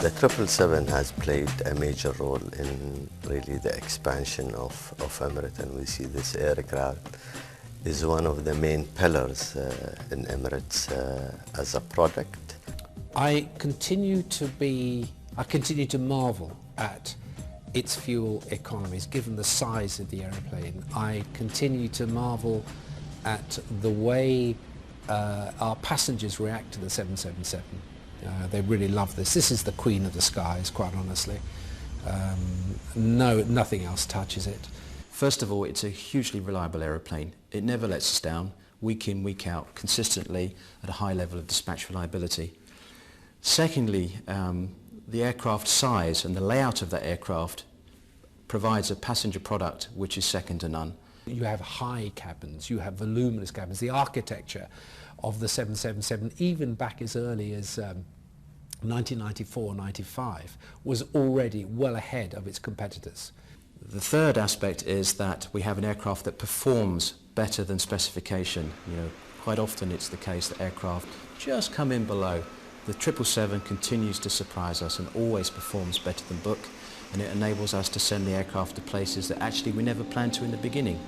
The 777 has played a major role in really the expansion of Emirates, and we see this aircraft is one of the main pillars in Emirates as a product. I continue to marvel at its fuel economies, given the size of the aeroplane. I continue to marvel at the way our passengers react to the 777. They really love this. This is the queen of the skies, quite honestly. Nothing else touches it. First of all, it's a hugely reliable aeroplane. It never lets us down, week in, week out, consistently at a high level of dispatch reliability. Secondly, the aircraft size and the layout of that aircraft provides a passenger product which is second to none. You have high cabins, you have voluminous cabins. The architecture of the 777, even back as early as 1994-95, was already well ahead of its competitors. The third aspect is that we have an aircraft that performs better than specification. Quite often it's the case that aircraft just come in below. The 777 continues to surprise us and always performs better than book, and it enables us to send the aircraft to places that actually we never planned to in the beginning,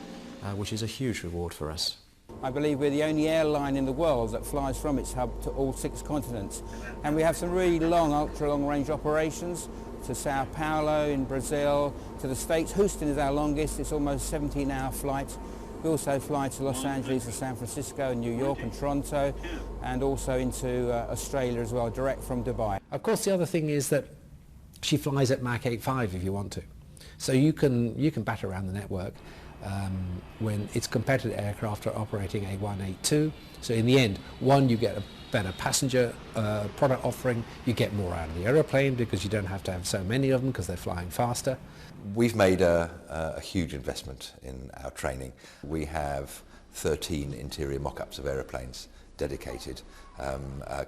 which is a huge reward for us. I believe we're the only airline in the world that flies from its hub to all 6 continents. And we have some really long, ultra-long range operations to Sao Paulo in Brazil, to the States. Houston is our longest, it's almost a 17-hour flight. We also fly to Los Angeles and San Francisco and New York and Toronto, and also into Australia as well, direct from Dubai. Of course, the other thing is that she flies at Mach 8.5 if you want to. So you can bat around the network when its competitor aircraft are operating A1, A2. So in the end, one, you get a better passenger product offering, you get more out of the aeroplane because you don't have to have so many of them because they're flying faster. We've made a huge investment in our training. We have 13 interior mock-ups of aeroplanes dedicated,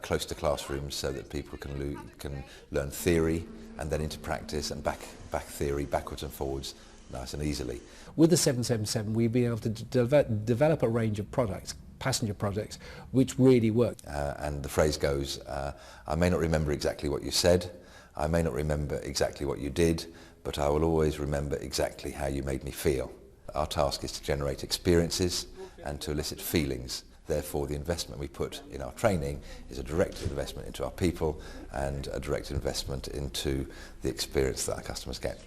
close to classrooms so that people can learn theory and then into practice and back theory backwards and forwards nice and easily. With the 777 we've been able to develop a range of products, passenger products, which really work. And the phrase goes, I may not remember exactly what you said, I may not remember exactly what you did, but I will always remember exactly how you made me feel. Our task is to generate experiences and to elicit feelings. Therefore, the investment we put in our training is a direct investment into our people and a direct investment into the experience that our customers get.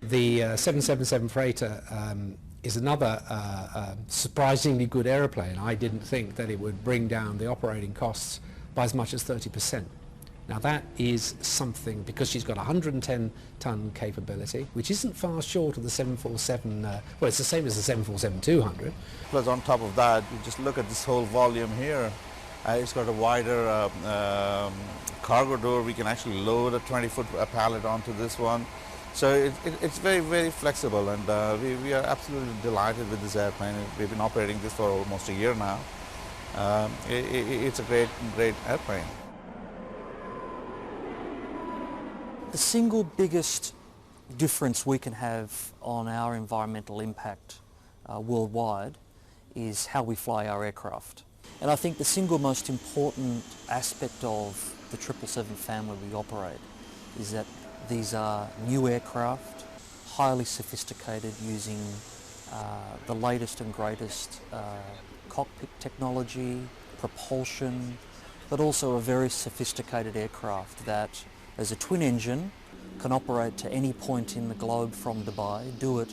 The 777 freighter is another surprisingly good aeroplane. I didn't think that it would bring down the operating costs by as much as 30%. Now that is something, because she's got 110-ton capability, which isn't far short of the 747, well, it's the same as the 747-200. Plus on top of that, you just look at this whole volume here. It's got a wider cargo door. We can actually load a 20-foot pallet onto this one. So it's very, very flexible, and we are absolutely delighted with this airplane. We've been operating this for almost a year now. It's a great airplane. The single biggest difference we can have on our environmental impact worldwide is how we fly our aircraft. And I think the single most important aspect of the 777 family we operate is that these are new aircraft, highly sophisticated, using the latest and greatest cockpit technology, propulsion, but also a very sophisticated aircraft that, as a twin engine, can operate to any point in the globe from Dubai, do it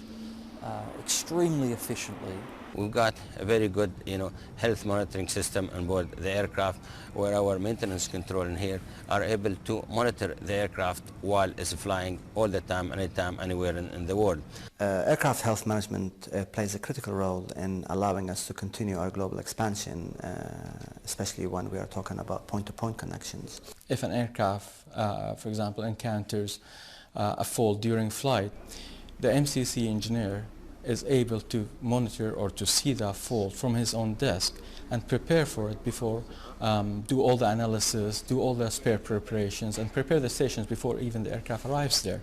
extremely efficiently. We've got a very good, health monitoring system on board the aircraft, where our maintenance control in here are able to monitor the aircraft while it's flying all the time, anytime, anywhere in the world. Aircraft health management plays a critical role in allowing us to continue our global expansion, especially when we are talking about point-to-point connections. If an aircraft, for example, encounters a fault during flight, the MCC engineer is able to monitor or to see that fault from his own desk and prepare for it before, do all the analysis, do all the spare preparations, and prepare the stations before even the aircraft arrives there.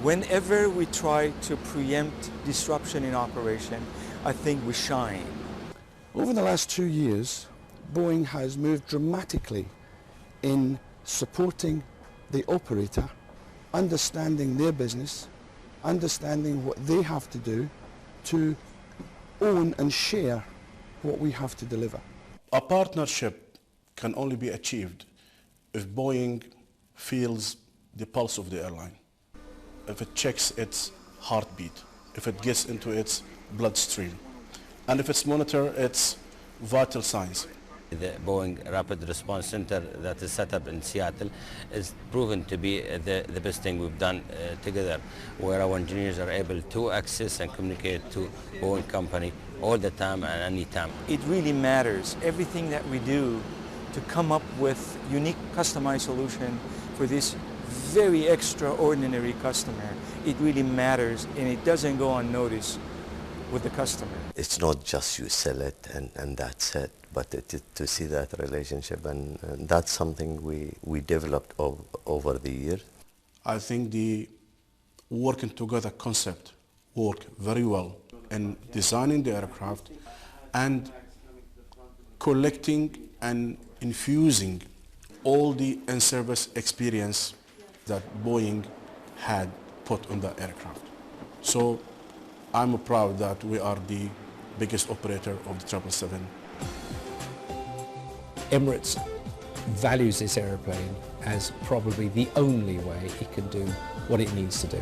Whenever we try to preempt disruption in operation, I think we shine. Over the last 2 years, Boeing has moved dramatically in supporting the operator, understanding their business, understanding what they have to do to own and share what we have to deliver. A partnership can only be achieved if Boeing feels the pulse of the airline, if it checks its heartbeat, if it gets into its bloodstream, and if it's monitor its vital signs. The Boeing Rapid Response Center that is set up in Seattle is proven to be the best thing we've done together, where our engineers are able to access and communicate to Boeing company all the time and any time. It really matters, everything that we do, to come up with unique customized solution for this very extraordinary customer. It really matters, and it doesn't go unnoticed with the customer. It's not just you sell it and that's it, but to see that relationship, and that's something we developed over the years. I think the working together concept worked very well in designing the aircraft and collecting and infusing all the in-service experience that Boeing had put on the aircraft. So I'm proud that we are the biggest operator of the 777. Emirates values this aeroplane as probably the only way it can do what it needs to do.